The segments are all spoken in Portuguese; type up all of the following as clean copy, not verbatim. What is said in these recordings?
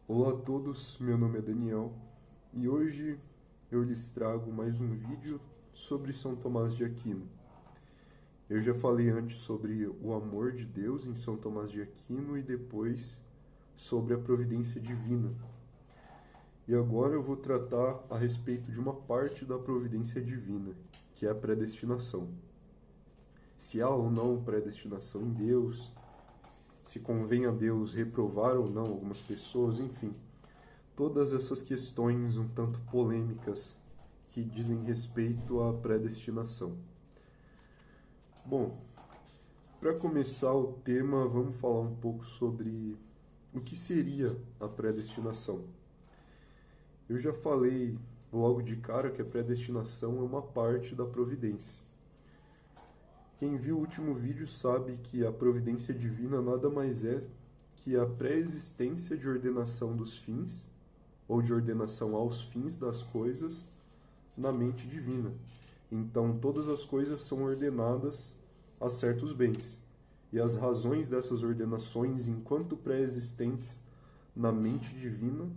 Olá a todos, meu nome é Daniel e hoje eu lhes trago mais um vídeo sobre São Tomás de Aquino. Eu já falei antes sobre o amor de Deus em São Tomás de Aquino e depois sobre a providência divina. E agora eu vou tratar a respeito de uma parte da providência divina, que é a predestinação. Se há ou não predestinação em Deus, se convém a Deus reprovar ou não algumas pessoas, enfim. Todas essas questões um tanto polêmicas que dizem respeito à predestinação. Bom, para começar o tema, vamos falar um pouco sobre o que seria a predestinação. Eu já falei logo de cara que a predestinação é uma parte da providência. Quem viu o último vídeo sabe que a providência divina nada mais é que a pré-existência de ordenação dos fins ou de ordenação aos fins das coisas na mente divina. Então, todas as coisas são ordenadas a certos bens. E as razões dessas ordenações, enquanto pré-existentes na mente divina,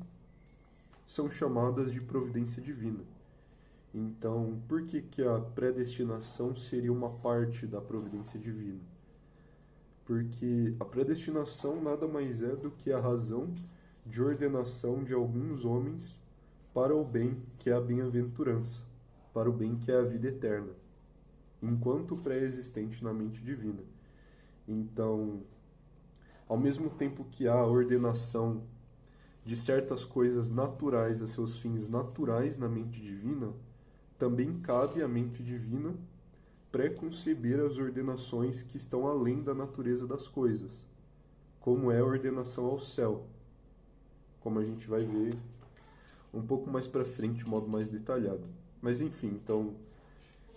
são chamadas de providência divina. Então, por que a predestinação seria uma parte da providência divina? Porque a predestinação nada mais é do que a razão de ordenação de alguns homens para o bem que é a bem-aventurança, para o bem que é a vida eterna, enquanto pré-existente na mente divina. Então, ao mesmo tempo que há a ordenação de certas coisas naturais a seus fins naturais na mente divina, também cabe à mente divina preconceber as ordenações que estão além da natureza das coisas, como é a ordenação ao céu, como a gente vai ver um pouco mais para frente, de modo mais detalhado. Mas enfim, então,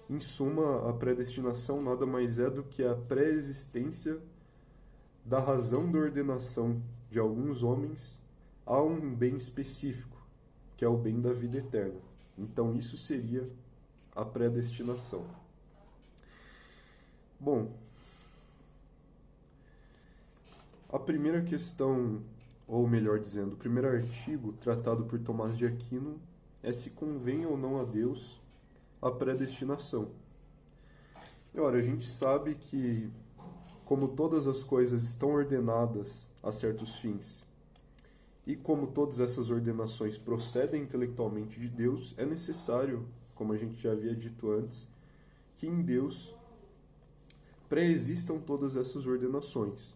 em suma, a predestinação nada mais é do que a pré-existência da razão da ordenação de alguns homens a um bem específico, que é o bem da vida eterna. Então, isso seria a predestinação. Bom, a primeira questão, ou melhor dizendo, o primeiro artigo tratado por Tomás de Aquino é se convém ou não a Deus a predestinação. E ora, a gente sabe que, como todas as coisas estão ordenadas a certos fins, e como todas essas ordenações procedem intelectualmente de Deus, é necessário, como a gente já havia dito antes, que em Deus pré-existam todas essas ordenações.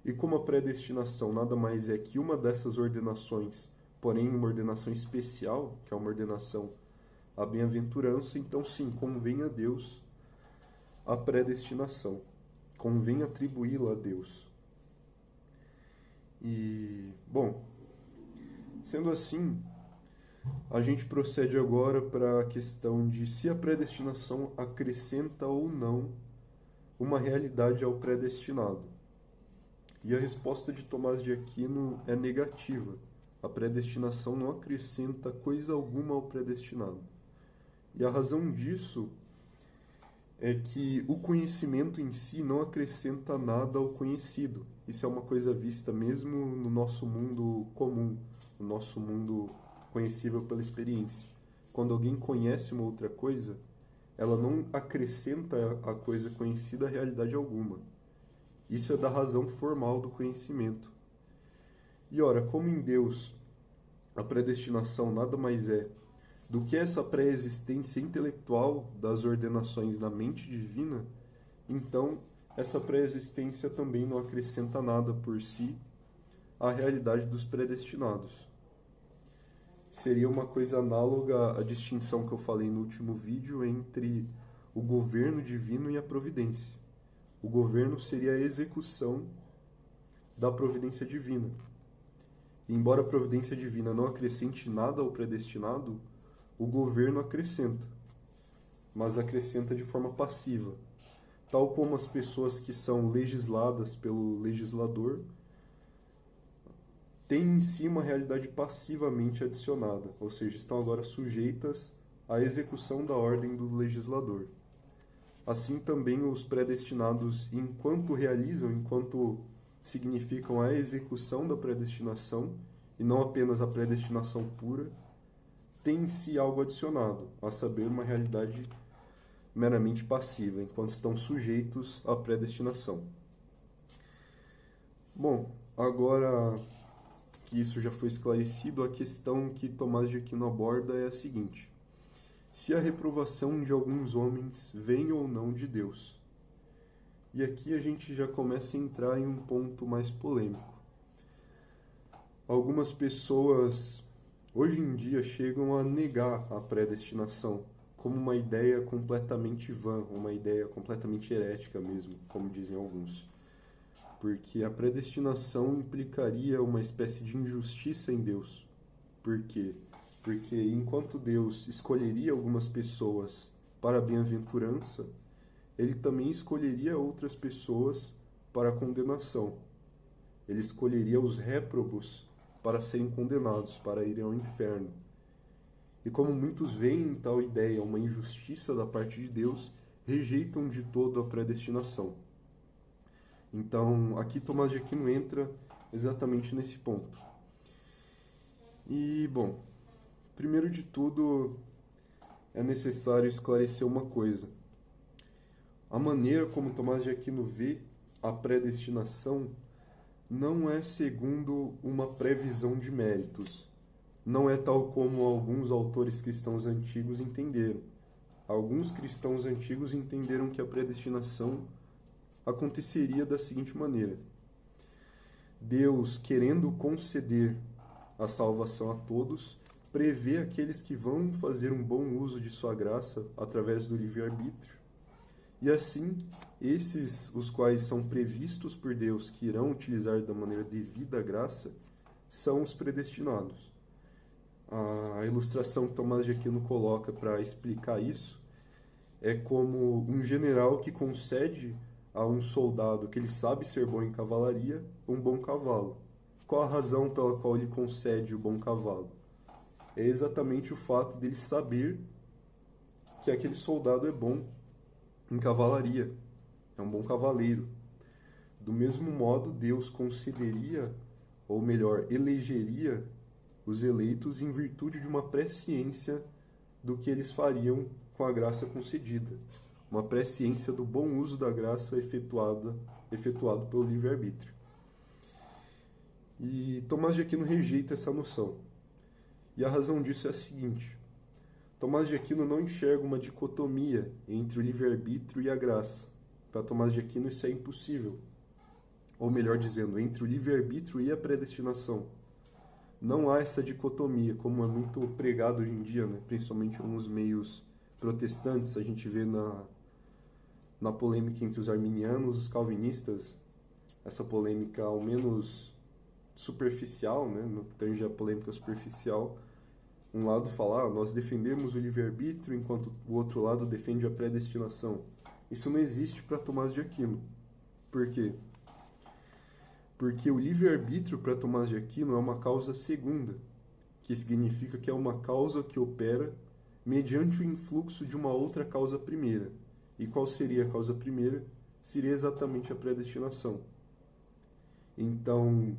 E como a predestinação nada mais é que uma dessas ordenações, porém uma ordenação especial, que é uma ordenação à bem-aventurança, então sim, convém a Deus a predestinação. Convém atribuí-la a Deus. E, bom, sendo assim, a gente procede agora para a questão de se a predestinação acrescenta ou não uma realidade ao predestinado. E a resposta de Tomás de Aquino é negativa. A predestinação não acrescenta coisa alguma ao predestinado. E a razão disso é que o conhecimento em si não acrescenta nada ao conhecido. Isso é uma coisa vista mesmo no nosso mundo comum, no nosso mundo conhecível pela experiência. Quando alguém conhece uma outra coisa, ela não acrescenta à coisa conhecida realidade alguma. Isso é da razão formal do conhecimento. E ora, como em Deus a predestinação nada mais é do que essa pré-existência intelectual das ordenações na mente divina, então essa pré-existência também não acrescenta nada por si à realidade dos predestinados. Seria uma coisa análoga à distinção que eu falei no último vídeo entre o governo divino e a providência. O governo seria a execução da providência divina. E embora a providência divina não acrescente nada ao predestinado, o governo acrescenta, mas acrescenta de forma passiva, tal como as pessoas que são legisladas pelo legislador têm em si uma realidade passivamente adicionada, ou seja, estão agora sujeitas à execução da ordem do legislador. Assim também os predestinados, enquanto realizam, enquanto significam a execução da predestinação, e não apenas a predestinação pura, tem em si algo adicionado, a saber, uma realidade meramente passiva, enquanto estão sujeitos à predestinação. Bom, agora que isso já foi esclarecido, a questão que Tomás de Aquino aborda é a seguinte: se a reprovação de alguns homens vem ou não de Deus. E aqui a gente já começa a entrar em um ponto mais polêmico. Algumas pessoas hoje em dia chegam a negar a predestinação como uma ideia completamente vã, uma ideia completamente herética mesmo, como dizem alguns. Porque a predestinação implicaria uma espécie de injustiça em Deus. Por quê? Porque enquanto Deus escolheria algumas pessoas para a bem-aventurança, ele também escolheria outras pessoas para a condenação. Ele escolheria os réprobos para serem condenados, para irem ao inferno. E como muitos veem tal ideia, uma injustiça da parte de Deus, rejeitam de todo a predestinação. Então, aqui Tomás de Aquino entra exatamente nesse ponto. E, bom, primeiro de tudo, é necessário esclarecer uma coisa. A maneira como Tomás de Aquino vê a predestinação não é segundo uma previsão de méritos. Não é tal como alguns autores cristãos antigos entenderam. Alguns cristãos antigos entenderam que a predestinação aconteceria da seguinte maneira: Deus, querendo conceder a salvação a todos, prevê aqueles que vão fazer um bom uso de sua graça através do livre-arbítrio. E assim, esses, os quais são previstos por Deus, que irão utilizar da maneira devida a graça, são os predestinados. A ilustração que Tomás de Aquino coloca para explicar isso é como um general que concede a um soldado que ele sabe ser bom em cavalaria um bom cavalo. Qual a razão pela qual ele concede o bom cavalo? É exatamente o fato dele saber que aquele soldado é bom em cavalaria, é um bom cavaleiro. Do mesmo modo, Deus concederia, ou melhor, elegeria os eleitos em virtude de uma presciência do que eles fariam com a graça concedida. Uma presciência do bom uso da graça efetuado pelo livre-arbítrio. E Tomás de Aquino rejeita essa noção. E a razão disso é a seguinte: Tomás de Aquino não enxerga uma dicotomia entre o livre-arbítrio e a graça. Para Tomás de Aquino isso é impossível. Ou melhor dizendo, entre o livre-arbítrio e a predestinação. Não há essa dicotomia, como é muito pregado hoje em dia, né? Principalmente nos meios protestantes. A gente vê na polêmica entre os arminianos e os calvinistas, essa polêmica ao menos superficial, né? No que tange a polêmica superficial. Um lado fala, nós defendemos o livre-arbítrio, enquanto o outro lado defende a predestinação. Isso não existe para Tomás de Aquino. Por quê? Porque o livre-arbítrio para Tomás de Aquino é uma causa segunda, que significa que é uma causa que opera mediante o influxo de uma outra causa primeira. E qual seria a causa primeira? Seria exatamente a predestinação. Então,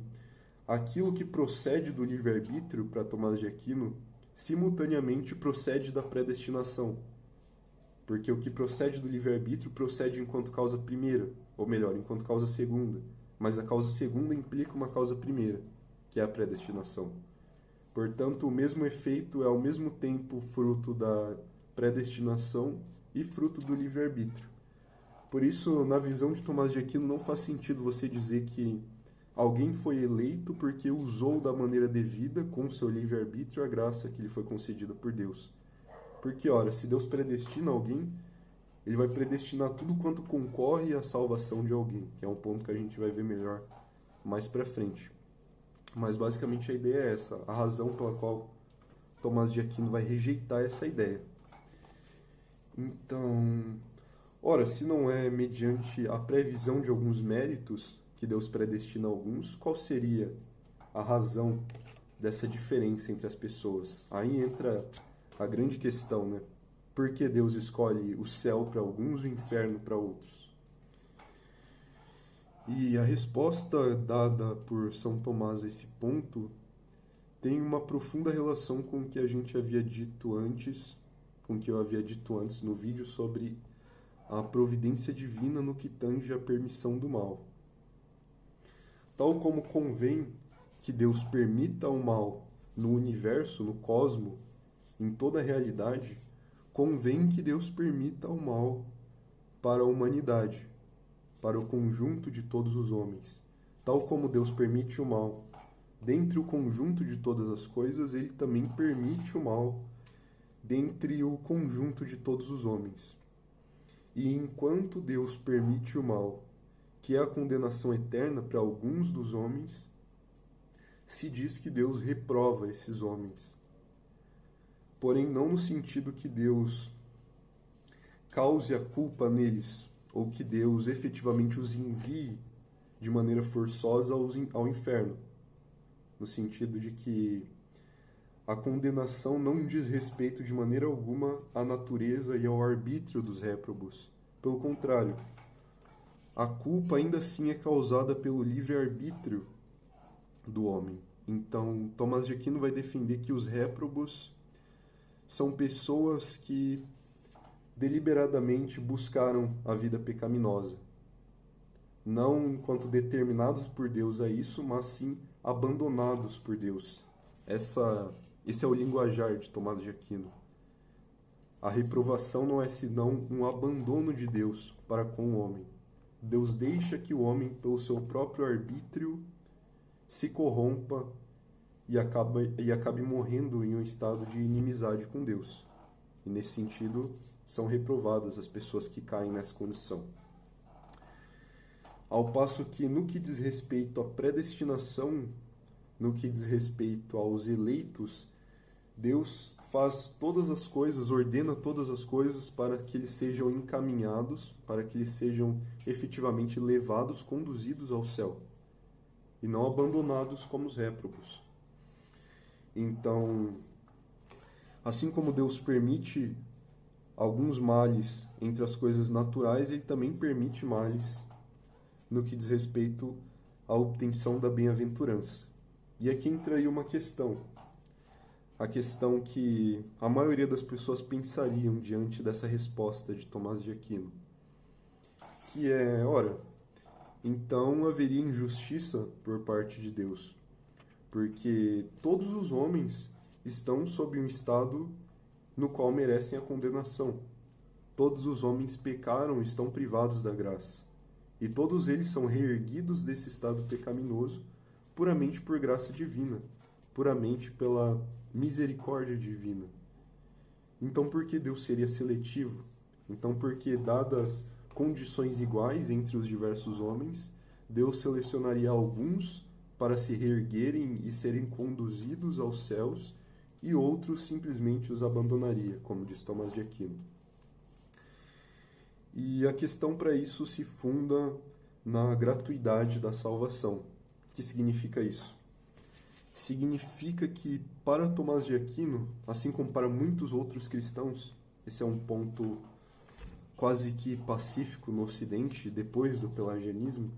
aquilo que procede do livre-arbítrio para Tomás de Aquino simultaneamente procede da predestinação. Porque o que procede do livre-arbítrio procede enquanto causa primeira, ou melhor, enquanto causa segunda. Mas a causa segunda implica uma causa primeira, que é a predestinação. Portanto, o mesmo efeito é ao mesmo tempo fruto da predestinação e fruto do livre-arbítrio. Por isso, na visão de Tomás de Aquino, não faz sentido você dizer que alguém foi eleito porque usou da maneira devida, com seu livre-arbítrio, a graça que lhe foi concedida por Deus. Porque, ora, se Deus predestina alguém, ele vai predestinar tudo quanto concorre à salvação de alguém, que é um ponto que a gente vai ver melhor mais pra frente. Mas basicamente a ideia é essa, a razão pela qual Tomás de Aquino vai rejeitar essa ideia. Então, ora, se não é mediante a previsão de alguns méritos que Deus predestina alguns, qual seria a razão dessa diferença entre as pessoas? Aí entra a grande questão, né? Por que Deus escolhe o céu para alguns e o inferno para outros? E a resposta dada por São Tomás a esse ponto tem uma profunda relação com o que a gente havia dito antes, com o que eu havia dito antes no vídeo sobre a providência divina no que tange à permissão do mal. Tal como convém que Deus permita o mal no universo, no cosmo, em toda a realidade, convém que Deus permita o mal para a humanidade, para o conjunto de todos os homens. Tal como Deus permite o mal dentre o conjunto de todas as coisas, ele também permite o mal dentre o conjunto de todos os homens. E enquanto Deus permite o mal, que é a condenação eterna para alguns dos homens, se diz que Deus reprova esses homens. Porém, não no sentido que Deus cause a culpa neles, ou que Deus efetivamente os envie de maneira forçosa ao inferno, no sentido de que a condenação não diz respeito de maneira alguma à natureza e ao arbítrio dos réprobos. Pelo contrário, a culpa ainda assim é causada pelo livre-arbítrio do homem. Então, Tomás de Aquino vai defender que os réprobos são pessoas que deliberadamente buscaram a vida pecaminosa. Não enquanto determinados por Deus a isso, mas sim abandonados por Deus. Esse é o linguajar de Tomás de Aquino. A reprovação não é senão um abandono de Deus para com o homem. Deus deixa que o homem, pelo seu próprio arbítrio, se corrompa e acabe morrendo em um estado de inimizade com Deus. E nesse sentido, são reprovadas as pessoas que caem nessa condição. Ao passo que, no que diz respeito à predestinação, no que diz respeito aos eleitos, Deus faz todas as coisas, ordena todas as coisas para que eles sejam encaminhados, para que eles sejam efetivamente levados, conduzidos ao céu, e não abandonados como os réprobos. Então, assim como Deus permite alguns males entre as coisas naturais, ele também permite males no que diz respeito à obtenção da bem-aventurança. E aqui entra aí uma questão. A questão que a maioria das pessoas pensariam diante dessa resposta de Tomás de Aquino. Que é, ora, então haveria injustiça por parte de Deus. Porque todos os homens estão sob um estado no qual merecem a condenação. Todos os homens pecaram e estão privados da graça. E todos eles são reerguidos desse estado pecaminoso puramente por graça divina, puramente pela misericórdia divina. Então, por que Deus seria seletivo? Então, porque, dadas condições iguais entre os diversos homens, Deus selecionaria alguns para se reerguerem e serem conduzidos aos céus, e outros simplesmente os abandonaria, como diz Tomás de Aquino. E a questão para isso se funda na gratuidade da salvação. O que significa isso? Significa que, para Tomás de Aquino, assim como para muitos outros cristãos, esse é um ponto quase que pacífico no Ocidente, depois do pelagianismo,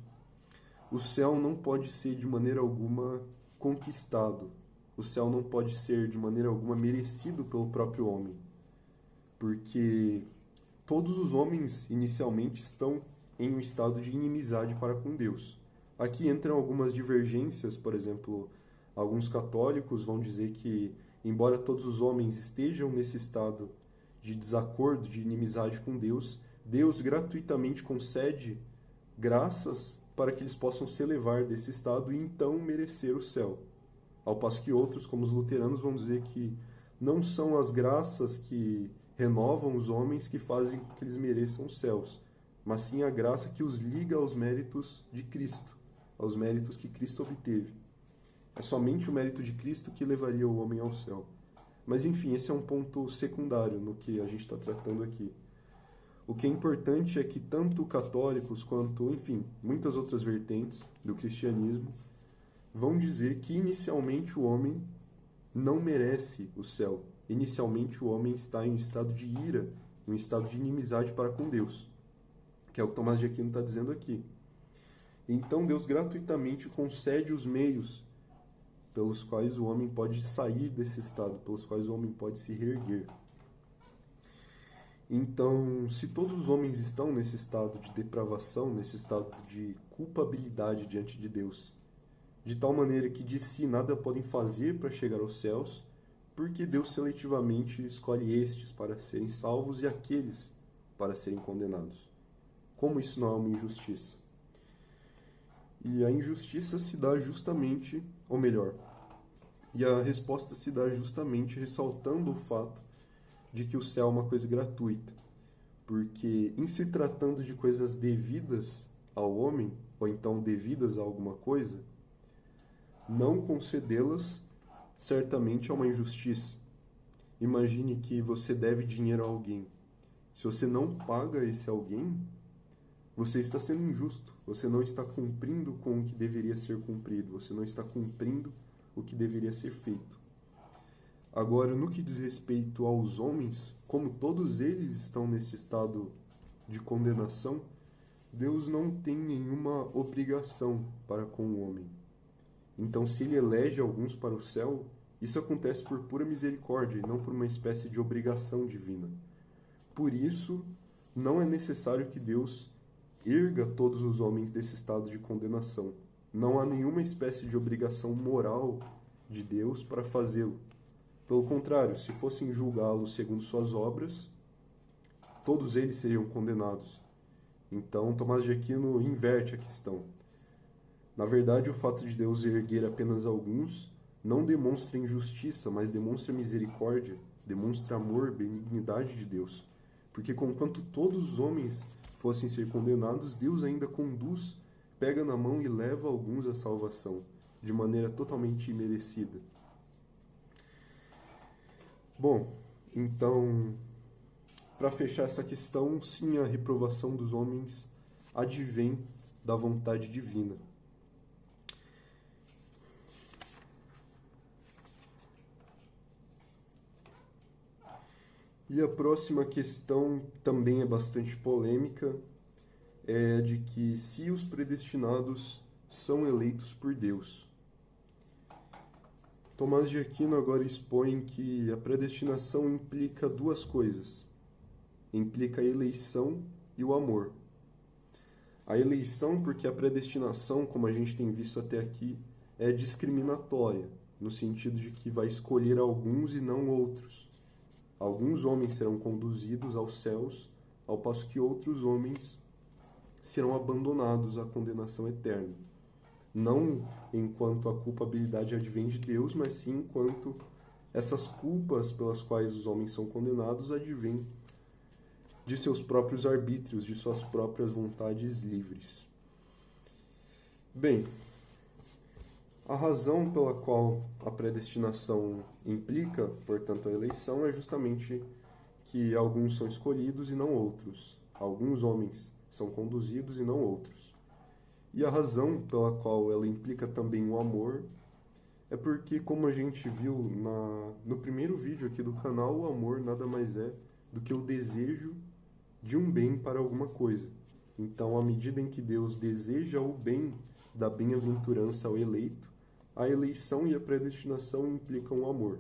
o céu não pode ser de maneira alguma conquistado. O céu não pode ser de maneira alguma merecido pelo próprio homem. Porque todos os homens, inicialmente, estão em um estado de inimizade para com Deus. Aqui entram algumas divergências, por exemplo, alguns católicos vão dizer que, embora todos os homens estejam nesse estado de desacordo, de inimizade com Deus, Deus gratuitamente concede graças para que eles possam se elevar desse estado e então merecer o céu. Ao passo que outros, como os luteranos, vão dizer que não são as graças que renovam os homens que fazem com que eles mereçam os céus, mas sim a graça que os liga aos méritos de Cristo, aos méritos que Cristo obteve. É somente o mérito de Cristo que levaria o homem ao céu. Mas, enfim, esse é um ponto secundário no que a gente está tratando aqui. O que é importante é que tanto católicos quanto, enfim, muitas outras vertentes do cristianismo vão dizer que inicialmente o homem não merece o céu. Inicialmente o homem está em um estado de ira, em um estado de inimizade para com Deus, que é o que Tomás de Aquino está dizendo aqui. Então Deus gratuitamente concede os meios pelos quais o homem pode sair desse estado, pelos quais o homem pode se reerguer. Então, se todos os homens estão nesse estado de depravação, nesse estado de culpabilidade diante de Deus, de tal maneira que de si nada podem fazer para chegar aos céus, porque Deus seletivamente escolhe estes para serem salvos e aqueles para serem condenados. Como isso não é uma injustiça? E a injustiça se dá justamente, ou melhor, e a resposta se dá justamente ressaltando o fato de que o céu é uma coisa gratuita. Porque em se tratando de coisas devidas ao homem, ou então devidas a alguma coisa, não concedê-las certamente é uma injustiça. Imagine que você deve dinheiro a alguém. Se você não paga esse alguém, você está sendo injusto. Você não está cumprindo com o que deveria ser cumprido. Você não está cumprindo o que deveria ser feito. Agora, no que diz respeito aos homens, como todos eles estão nesse estado de condenação, Deus não tem nenhuma obrigação para com o homem. Então, se ele elege alguns para o céu, isso acontece por pura misericórdia e não por uma espécie de obrigação divina. Por isso, não é necessário que Deus erga todos os homens desse estado de condenação. Não há nenhuma espécie de obrigação moral de Deus para fazê-lo. Pelo contrário, se fossem julgá-los segundo suas obras, todos eles seriam condenados. Então, Tomás de Aquino inverte a questão. Na verdade, o fato de Deus erguer apenas alguns não demonstra injustiça, mas demonstra misericórdia, demonstra amor, benignidade de Deus. Porque, conquanto todos os homens fossem ser condenados, Deus ainda conduz, pega na mão e leva alguns à salvação, de maneira totalmente imerecida. Bom, então, para fechar essa questão, sim, a reprovação dos homens advém da vontade divina. E a próxima questão também é bastante polêmica, é de que se os predestinados são eleitos por Deus. Tomás de Aquino agora expõe que a predestinação implica duas coisas. Implica a eleição e o amor. A eleição, porque a predestinação, como a gente tem visto até aqui, é discriminatória, no sentido de que vai escolher alguns e não outros. Alguns homens serão conduzidos aos céus, ao passo que outros homens serão abandonados à condenação eterna. Não enquanto a culpabilidade advém de Deus, mas sim enquanto essas culpas pelas quais os homens são condenados advêm de seus próprios arbítrios, de suas próprias vontades livres. Bem, a razão pela qual a predestinação implica, portanto, a eleição é justamente que alguns são escolhidos e não outros. Alguns homens são conduzidos e não outros. E a razão pela qual ela implica também o amor é porque, como a gente viu no primeiro vídeo aqui do canal, o amor nada mais é do que o desejo de um bem para alguma coisa. Então, à medida em que Deus deseja o bem da bem-aventurança ao eleito, a eleição e a predestinação implicam o amor.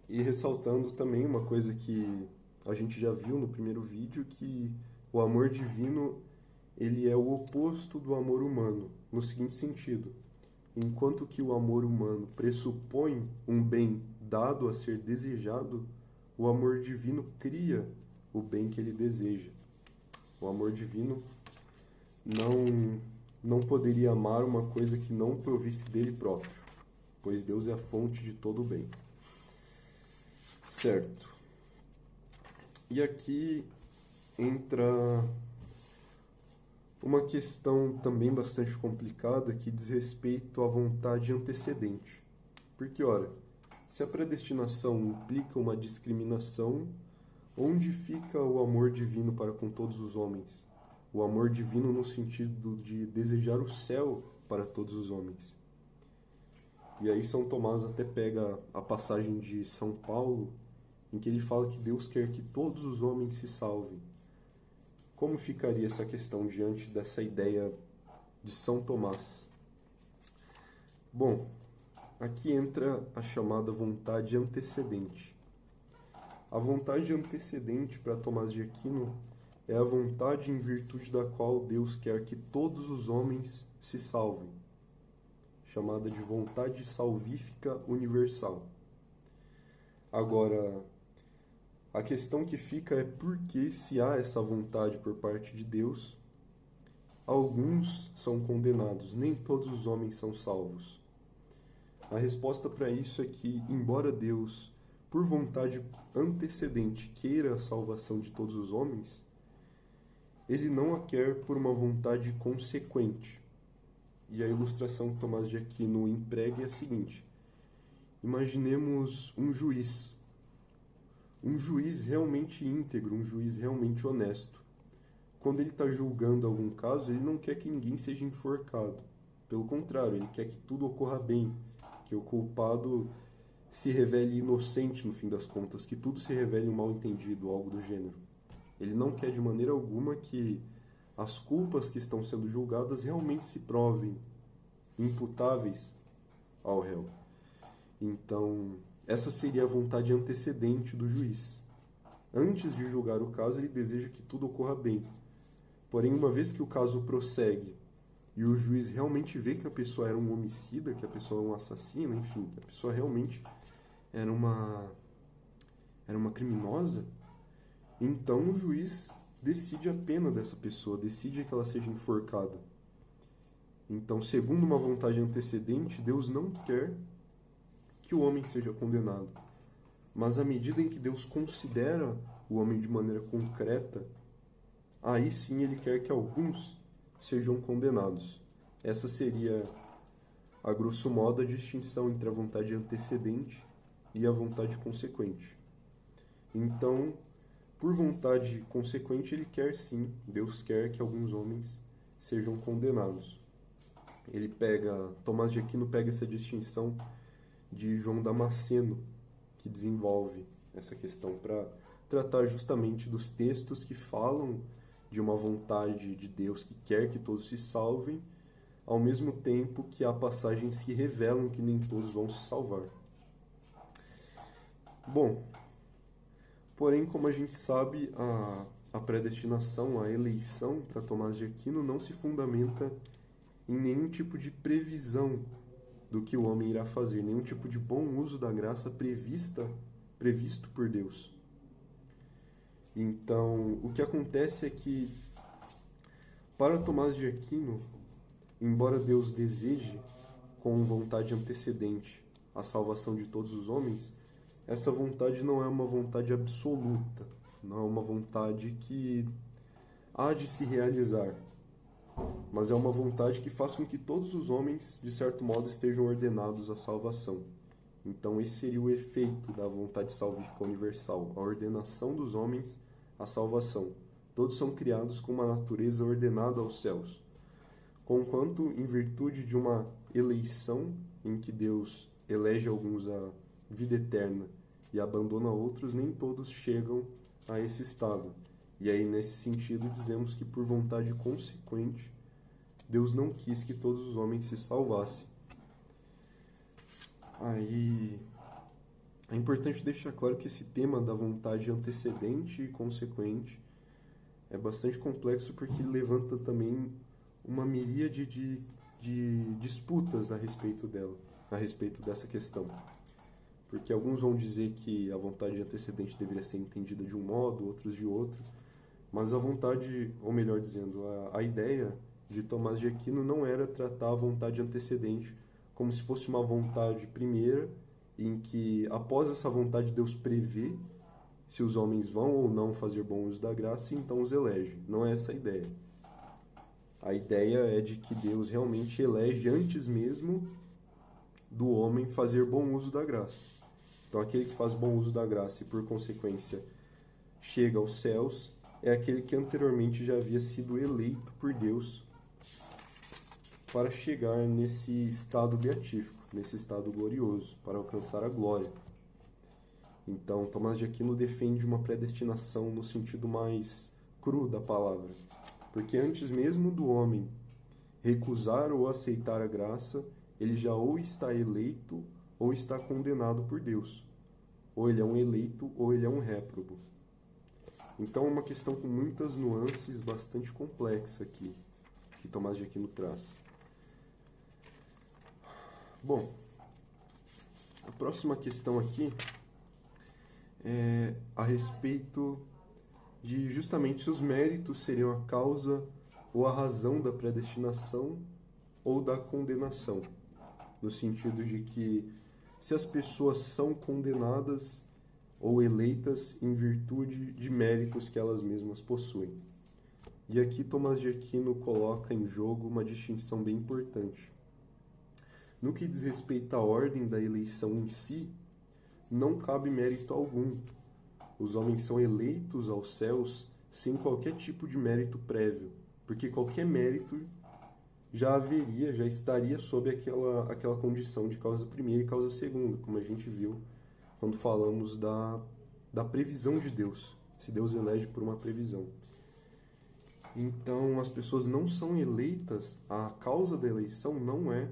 E ressaltando também uma coisa que a gente já viu no primeiro vídeo, que o amor divino ele é o oposto do amor humano, no seguinte sentido: enquanto que o amor humano pressupõe um bem dado a ser desejado, o amor divino cria o bem que ele deseja. O amor divino não poderia amar uma coisa que não provisse dele próprio, pois Deus é a fonte de todo o bem. Certo. E aqui entra uma questão também bastante complicada que diz respeito à vontade antecedente. Porque, ora, se a predestinação implica uma discriminação, onde fica o amor divino para com todos os homens? O amor divino no sentido de desejar o céu para todos os homens. E aí São Tomás até pega a passagem de São Paulo, em que ele fala que Deus quer que todos os homens se salvem. Como ficaria essa questão diante dessa ideia de São Tomás? Bom, aqui entra a chamada vontade antecedente. A vontade antecedente para Tomás de Aquino é a vontade em virtude da qual Deus quer que todos os homens se salvem, chamada de vontade salvífica universal. Agora, a questão que fica é por que, se há essa vontade por parte de Deus, alguns são condenados, nem todos os homens são salvos. A resposta para isso é que, embora Deus, por vontade antecedente, queira a salvação de todos os homens, ele não a quer por uma vontade consequente. E a ilustração que Tomás de Aquino emprega é a seguinte: imaginemos um juiz realmente íntegro, um juiz realmente honesto. Quando ele está julgando algum caso, ele não quer que ninguém seja enforcado. Pelo contrário, ele quer que tudo ocorra bem, que o culpado se revele inocente no fim das contas, que tudo se revele um mal-entendido, algo do gênero. Ele não quer de maneira alguma que as culpas que estão sendo julgadas realmente se provem imputáveis ao réu. Então, essa seria a vontade antecedente do juiz. Antes de julgar o caso, ele deseja que tudo ocorra bem. Porém, uma vez que o caso prossegue e o juiz realmente vê que a pessoa era um homicida, que a pessoa é um assassino, enfim, que a pessoa realmente era uma criminosa, então o juiz decide a pena dessa pessoa, decide que ela seja enforcada. Então, segundo uma vontade antecedente, Deus não quer que o homem seja condenado. Mas à medida em que Deus considera o homem de maneira concreta, aí sim ele quer que alguns sejam condenados. Essa seria, a grosso modo, a distinção entre a vontade antecedente e a vontade consequente. Então, por vontade consequente, ele quer sim, Deus quer que alguns homens sejam condenados. Tomás de Aquino pega essa distinção de João Damasceno, que desenvolve essa questão para tratar justamente dos textos que falam de uma vontade de Deus que quer que todos se salvem, ao mesmo tempo que há passagens que revelam que nem todos vão se salvar. Bom, porém, como a gente sabe, a predestinação, a eleição para Tomás de Aquino não se fundamenta em nenhum tipo de previsão do que o homem irá fazer, nenhum tipo de bom uso da graça previsto por Deus. Então, o que acontece é que, para Tomás de Aquino, embora Deus deseje, com vontade antecedente, a salvação de todos os homens, essa vontade não é uma vontade absoluta, não é uma vontade que há de se realizar, mas é uma vontade que faz com que todos os homens, de certo modo, estejam ordenados à salvação. Então, esse seria o efeito da vontade salvífica universal, a ordenação dos homens à salvação. Todos são criados com uma natureza ordenada aos céus. Conquanto, em virtude de uma eleição em que Deus elege alguns à vida eterna e abandona outros, nem todos chegam a esse estado. E aí, nesse sentido, dizemos que por vontade consequente, Deus não quis que todos os homens se salvassem. Aí, é importante deixar claro que esse tema da vontade antecedente e consequente é bastante complexo porque ele levanta também uma miríade de disputas a respeito dela, a respeito dessa questão. Porque alguns vão dizer que a vontade antecedente deveria ser entendida de um modo, outros de outro, mas a vontade, ou melhor dizendo, a ideia de Tomás de Aquino não era tratar a vontade antecedente como se fosse uma vontade primeira, em que após essa vontade Deus prevê se os homens vão ou não fazer bom uso da graça e então os elege. Não é essa a ideia. A ideia é de que Deus realmente elege antes mesmo do homem fazer bom uso da graça. Então aquele que faz bom uso da graça e por consequência chega aos céus é aquele que anteriormente já havia sido eleito por Deus para chegar nesse estado beatífico, nesse estado glorioso, para alcançar a glória. Então, Tomás de Aquino defende uma predestinação no sentido mais cru da palavra, porque antes mesmo do homem recusar ou aceitar a graça, ele já ou está eleito ou está condenado por Deus. Ou ele é um eleito ou ele é um réprobo. Então é uma questão com muitas nuances, bastante complexa aqui, que Tomás de Aquino traz. Bom, a próxima questão aqui é a respeito de justamente se os méritos seriam a causa ou a razão da predestinação ou da condenação, no sentido de que se as pessoas são condenadas ou eleitas em virtude de méritos que elas mesmas possuem. E aqui Tomás de Aquino coloca em jogo uma distinção bem importante. No que diz respeito à ordem da eleição em si, não cabe mérito algum. Os homens são eleitos aos céus sem qualquer tipo de mérito prévio, porque qualquer mérito já estaria sob aquela condição de causa primeira e causa segunda, como a gente viu quando falamos da previsão de Deus, se Deus elege por uma previsão. Então, as pessoas não são eleitas, a causa da eleição não é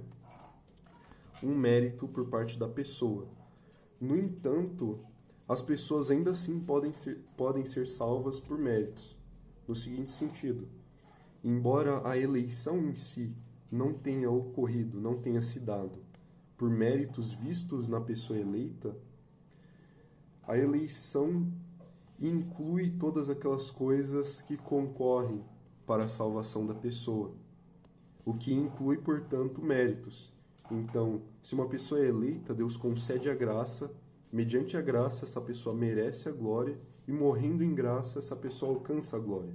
um mérito por parte da pessoa. No entanto, as pessoas ainda assim podem ser salvas por méritos, no seguinte sentido: embora a eleição em si não tenha ocorrido, não tenha se dado por méritos vistos na pessoa eleita, a eleição inclui todas aquelas coisas que concorrem para a salvação da pessoa, o que inclui, portanto, méritos. Então, se uma pessoa é eleita, Deus concede a graça, mediante a graça essa pessoa merece a glória, e morrendo em graça essa pessoa alcança a glória.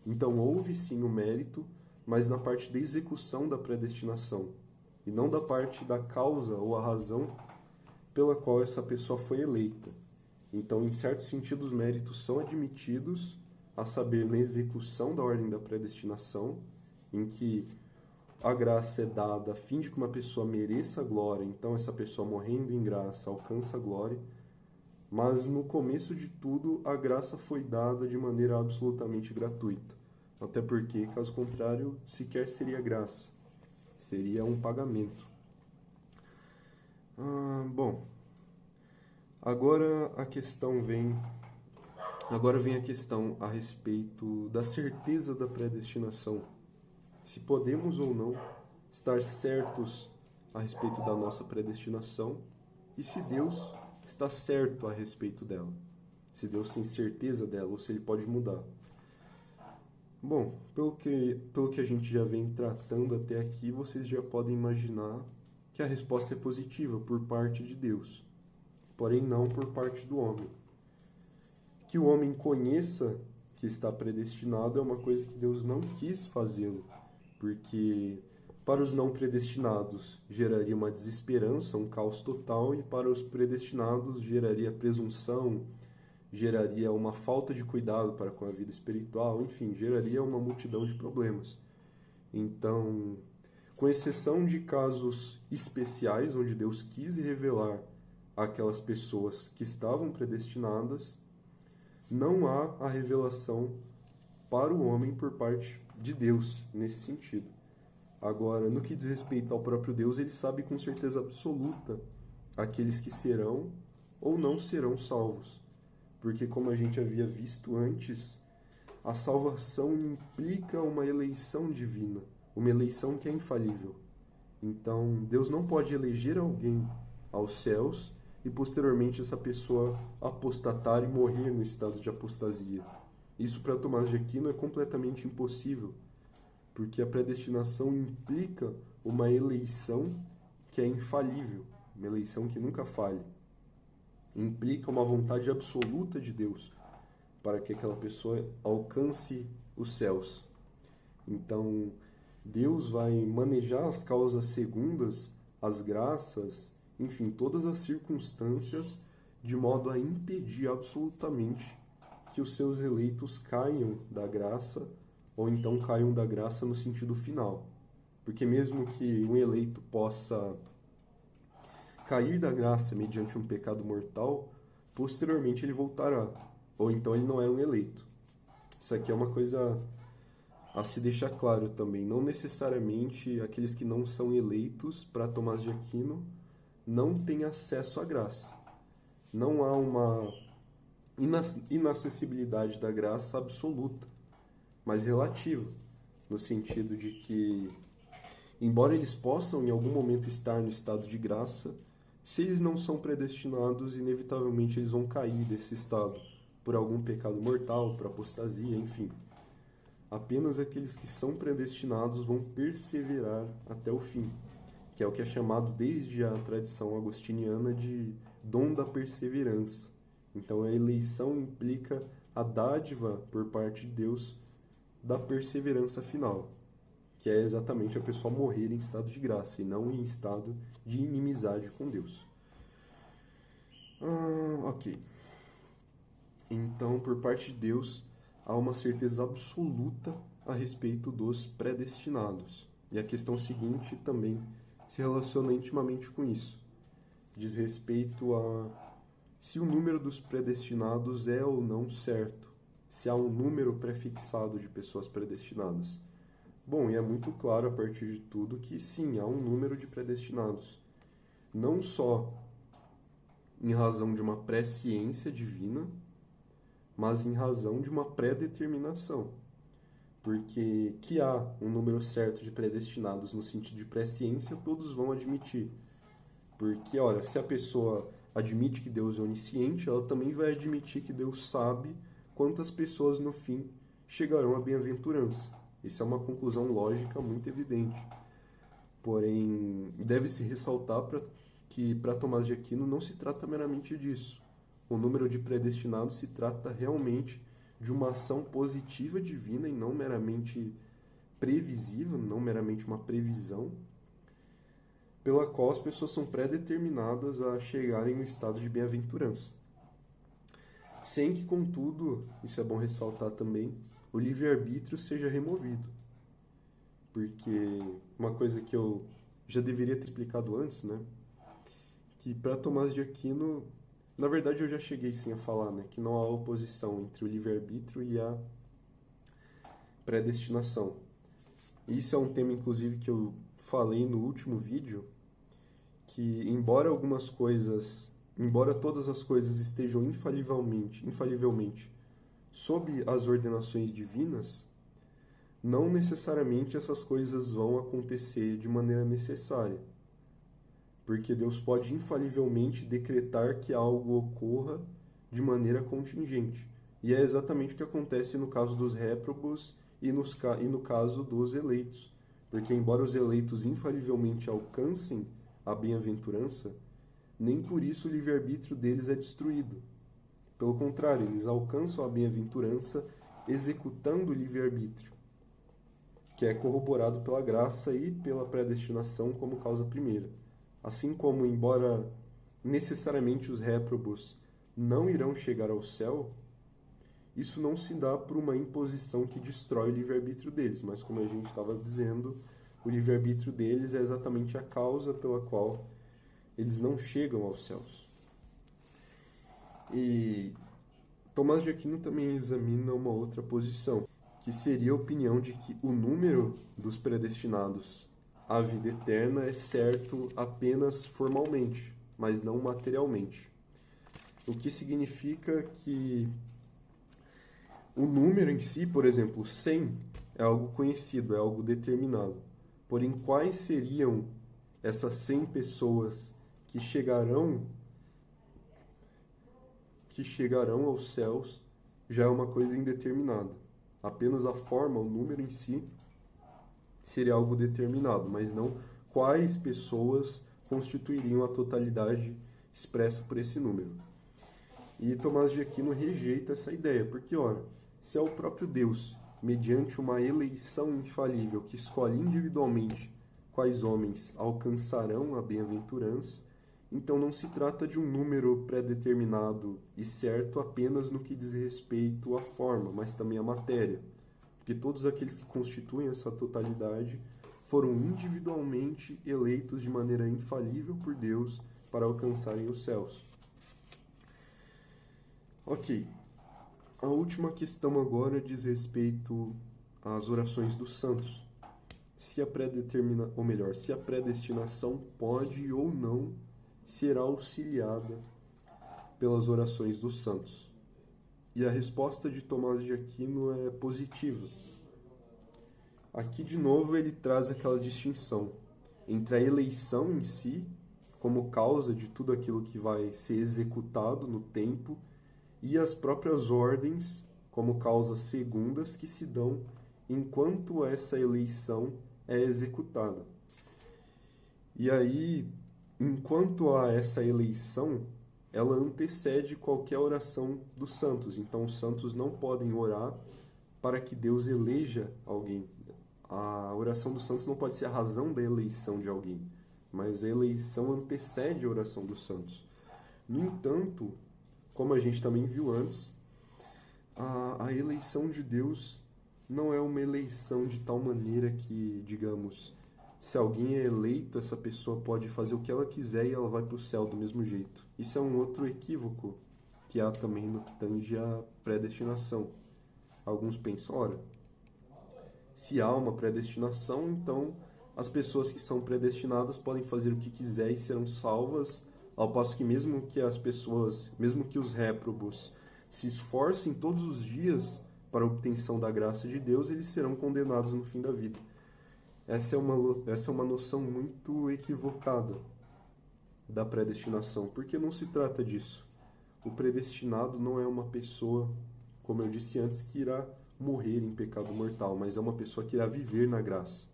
Então, houve sim o mérito, mas na parte da execução da predestinação, e não da parte da causa ou a razão pela qual essa pessoa foi eleita. Então, em certo sentido, os méritos são admitidos, a saber, na execução da ordem da predestinação, em que a graça é dada a fim de que uma pessoa mereça a glória, então essa pessoa morrendo em graça alcança a glória, mas no começo de tudo a graça foi dada de maneira absolutamente gratuita, até porque, caso contrário, sequer seria graça, seria um pagamento. Bom, agora vem a questão a respeito da certeza da predestinação. Se podemos ou não estar certos a respeito da nossa predestinação e se Deus está certo a respeito dela. Se Deus tem certeza dela ou se ele pode mudar. Bom, pelo que a gente já vem tratando até aqui, vocês já podem imaginar que a resposta é positiva por parte de Deus, porém não por parte do homem. Que o homem conheça que está predestinado é uma coisa que Deus não quis fazê-lo, porque para os não predestinados geraria uma desesperança, um caos total, e para os predestinados geraria presunção, geraria uma falta de cuidado para com a vida espiritual, enfim, geraria uma multidão de problemas. Então, com exceção de casos especiais, onde Deus quis revelar aquelas pessoas que estavam predestinadas, não há a revelação para o homem por parte de Deus nesse sentido. Agora, no que diz respeito ao próprio Deus, ele sabe com certeza absoluta aqueles que serão ou não serão salvos. Porque, como a gente havia visto antes, a salvação implica uma eleição divina, uma eleição que é infalível. Então, Deus não pode eleger alguém aos céus e posteriormente essa pessoa apostatar e morrer no estado de apostasia. Isso para Tomás de Aquino é completamente impossível, porque a predestinação implica uma eleição que é infalível, uma eleição que nunca falha. Implica uma vontade absoluta de Deus para que aquela pessoa alcance os céus. Então, Deus vai manejar as causas segundas, as graças, enfim, todas as circunstâncias, de modo a impedir absolutamente que os seus eleitos caiam da graça, ou então caiam da graça no sentido final. Porque mesmo que um eleito possa cair da graça mediante um pecado mortal, posteriormente ele voltará, ou então ele não é um eleito. Isso aqui é uma coisa A se deixar claro também, não necessariamente aqueles que não são eleitos para Tomás de Aquino não têm acesso à graça. Não há uma inacessibilidade da graça absoluta, mas relativa, no sentido de que, embora eles possam em algum momento estar no estado de graça, se eles não são predestinados, inevitavelmente eles vão cair desse estado por algum pecado mortal, por apostasia, enfim. Apenas aqueles que são predestinados vão perseverar até o fim, que é o que é chamado desde a tradição agostiniana de dom da perseverança. Então a eleição implica a dádiva por parte de Deus da perseverança final, que é exatamente a pessoa morrer em estado de graça e não em estado de inimizade com Deus. Ok. Então, por parte de Deus, há uma certeza absoluta a respeito dos predestinados. E a questão seguinte também se relaciona intimamente com isso. Diz respeito a se o número dos predestinados é ou não certo, se há um número prefixado de pessoas predestinadas. Bom, e é muito claro a partir de tudo que sim, há um número de predestinados. Não só em razão de uma presciência divina, mas em razão de uma predeterminação. Porque que há um número certo de predestinados no sentido de presciência, todos vão admitir. Porque, olha, se a pessoa admite que Deus é onisciente, ela também vai admitir que Deus sabe quantas pessoas no fim chegarão à bem-aventurança. Isso é uma conclusão lógica muito evidente. Porém, deve-se ressaltar que para Tomás de Aquino não se trata meramente disso. O número de predestinados se trata realmente de uma ação positiva divina e não meramente previsível, não meramente uma previsão, pela qual as pessoas são predeterminadas a chegarem no estado de bem-aventurança. Sem que, contudo, isso é bom ressaltar também, o livre-arbítrio seja removido. Porque uma coisa que eu já deveria ter explicado antes, né? Que para Tomás de Aquino, na verdade eu já cheguei sim a falar, né? Que não há oposição entre o livre-arbítrio e a predestinação. Isso é um tema, inclusive, que eu falei no último vídeo, que embora todas as coisas estejam infalivelmente sob as ordenações divinas, não necessariamente essas coisas vão acontecer de maneira necessária. Porque Deus pode infalivelmente decretar que algo ocorra de maneira contingente. E é exatamente o que acontece no caso dos réprobos e no caso dos eleitos. Porque embora os eleitos infalivelmente alcancem a bem-aventurança, nem por isso o livre-arbítrio deles é destruído. Pelo contrário, eles alcançam a bem-aventurança executando o livre-arbítrio, que é corroborado pela graça e pela predestinação como causa primeira. Assim como, embora necessariamente os réprobos não irão chegar ao céu, isso não se dá por uma imposição que destrói o livre-arbítrio deles, mas como a gente estava dizendo, o livre-arbítrio deles é exatamente a causa pela qual eles não chegam aos céus. E Tomás de Aquino também examina uma outra posição, que seria a opinião de que o número dos predestinados à vida eterna é certo apenas formalmente, mas não materialmente. O que significa que o número em si, por exemplo, 100, é algo conhecido, é algo determinado. Porém, quais seriam essas 100 pessoas que chegarão aos céus já é uma coisa indeterminada. Apenas a forma, o número em si, seria algo determinado, mas não quais pessoas constituiriam a totalidade expressa por esse número. E Tomás de Aquino rejeita essa ideia, porque, ora, se é o próprio Deus, mediante uma eleição infalível que escolhe individualmente quais homens alcançarão a bem-aventurança, então não se trata de um número pré-determinado e certo apenas no que diz respeito à forma, mas também à matéria, porque todos aqueles que constituem essa totalidade foram individualmente eleitos de maneira infalível por Deus para alcançarem os céus. Ok. A última questão agora diz respeito as orações dos santos. Se a se a predestinação pode ou não ser auxiliada pelas orações dos santos. E a resposta de Tomás de Aquino é positiva. Aqui, de novo, ele traz aquela distinção entre a eleição em si, como causa de tudo aquilo que vai ser executado no tempo, e as próprias ordens, como causas segundas, que se dão enquanto essa eleição é executada. E aí, enquanto há essa eleição, ela antecede qualquer oração dos santos. Então, os santos não podem orar para que Deus eleja alguém. A oração dos santos não pode ser a razão da eleição de alguém, mas a eleição antecede a oração dos santos. No entanto, como a gente também viu antes, a eleição de Deus não é uma eleição de tal maneira que, digamos, se alguém é eleito, essa pessoa pode fazer o que ela quiser e ela vai para o céu do mesmo jeito. Isso é um outro equívoco que há também no que tange à predestinação. Alguns pensam, ora, se há uma predestinação, então as pessoas que são predestinadas podem fazer o que quiser e serão salvas, ao passo que mesmo que as pessoas, mesmo que os réprobos se esforcem todos os dias para a obtenção da graça de Deus, eles serão condenados no fim da vida. Essa é uma noção muito equivocada da predestinação, porque não se trata disso. O predestinado não é uma pessoa, como eu disse antes, que irá morrer em pecado mortal, mas é uma pessoa que irá viver na graça,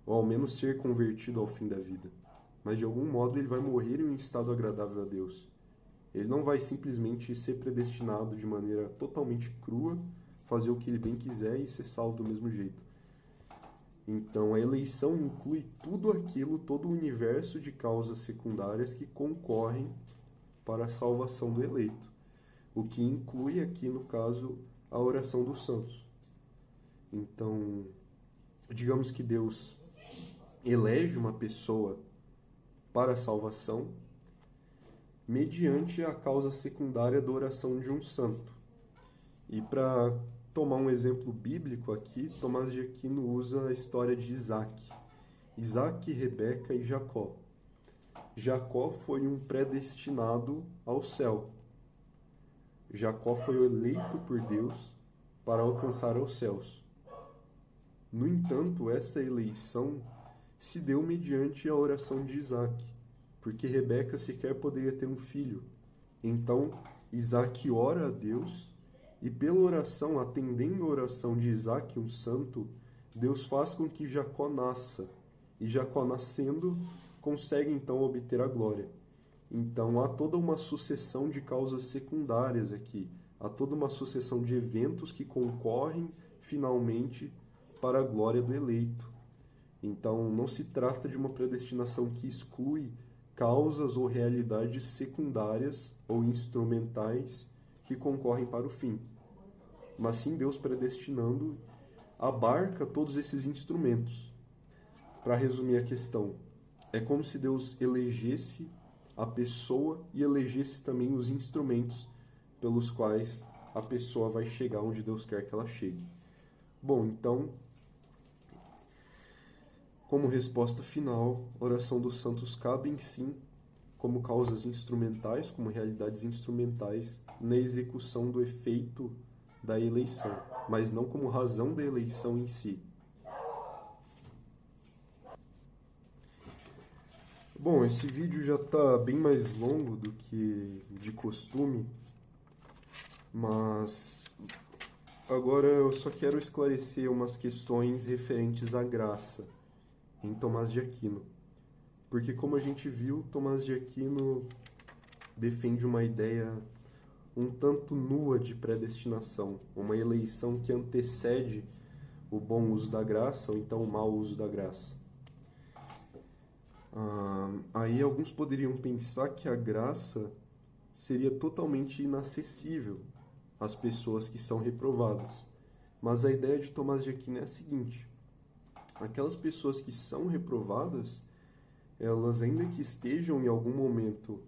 ou ao menos ser convertido ao fim da vida. Mas de algum modo ele vai morrer em um estado agradável a Deus. Ele não vai simplesmente ser predestinado de maneira totalmente crua, fazer o que ele bem quiser e ser salvo do mesmo jeito. Então, a eleição inclui tudo aquilo, todo o universo de causas secundárias que concorrem para a salvação do eleito. O que inclui aqui, no caso, a oração dos santos. Então, digamos que Deus elege uma pessoa para a salvação mediante a causa secundária da oração de um santo. E para tomar um exemplo bíblico aqui, Tomás de Aquino usa a história de Isaac. Isaac, Rebeca e Jacó. Jacó foi um predestinado ao céu. Jacó foi eleito por Deus para alcançar os céus. No entanto, essa eleição se deu mediante a oração de Isaac, porque Rebeca sequer poderia ter um filho. Então, Isaac ora a Deus, e pela oração, atendendo a oração de Isaac, um santo, Deus faz com que Jacó nasça. E Jacó nascendo, consegue então obter a glória. Então há toda uma sucessão de causas secundárias aqui. Há toda uma sucessão de eventos que concorrem, finalmente, para a glória do eleito. Então não se trata de uma predestinação que exclui causas ou realidades secundárias ou instrumentais que concorrem para o fim. Mas sim Deus predestinando abarca todos esses instrumentos. Para resumir a questão, é como se Deus elegesse a pessoa e elegesse também os instrumentos pelos quais a pessoa vai chegar onde Deus quer que ela chegue. Bom, então, como resposta final, a oração dos santos cabem sim como causas instrumentais, como realidades instrumentais na execução do efeito da eleição, mas não como razão da eleição em si. Bom, esse vídeo já está bem mais longo do que de costume, mas agora eu só quero esclarecer umas questões referentes à graça em Tomás de Aquino. Porque, como a gente viu, Tomás de Aquino defende uma ideia um tanto nua de predestinação, uma eleição que antecede o bom uso da graça ou então o mau uso da graça. Aí alguns poderiam pensar que a graça seria totalmente inacessível às pessoas que são reprovadas. Mas a ideia de Tomás de Aquino é a seguinte: aquelas pessoas que são reprovadas, elas ainda que estejam em algum momento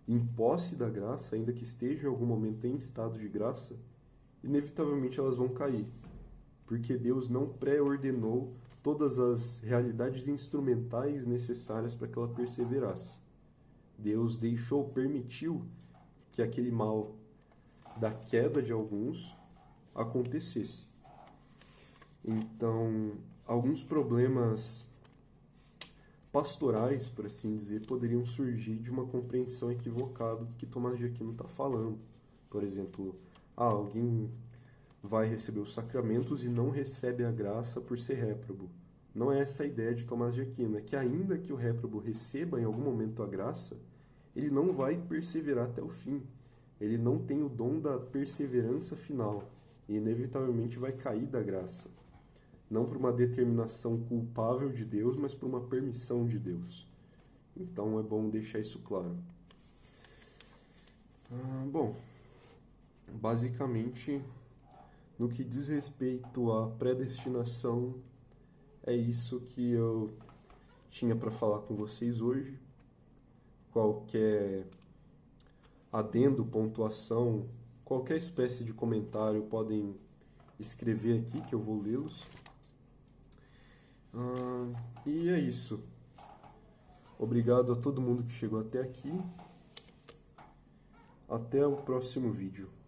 em posse da graça, ainda que estejam em algum momento em estado de graça, inevitavelmente elas vão cair. porque Deus não pré-ordenou todas as realidades instrumentais necessárias para que ela perseverasse. Deus permitiu que aquele mal da queda de alguns acontecesse. Então, alguns problemas pastorais, por assim dizer, poderiam surgir de uma compreensão equivocada do que Tomás de Aquino está falando. Por exemplo, alguém vai receber os sacramentos e não recebe a graça por ser réprobo. Não é essa a ideia de Tomás de Aquino, é que ainda que o réprobo receba em algum momento a graça, ele não vai perseverar até o fim. Ele não tem o dom da perseverança final e inevitavelmente vai cair da graça. Não por uma determinação culpável de Deus, mas por uma permissão de Deus. Então é bom deixar isso claro. Bom, basicamente, no que diz respeito à predestinação, é isso que eu tinha para falar com vocês hoje. Qualquer adendo, pontuação, qualquer espécie de comentário podem escrever aqui que eu vou lê-los. E é isso. Obrigado a todo mundo que chegou até aqui. Até o próximo vídeo.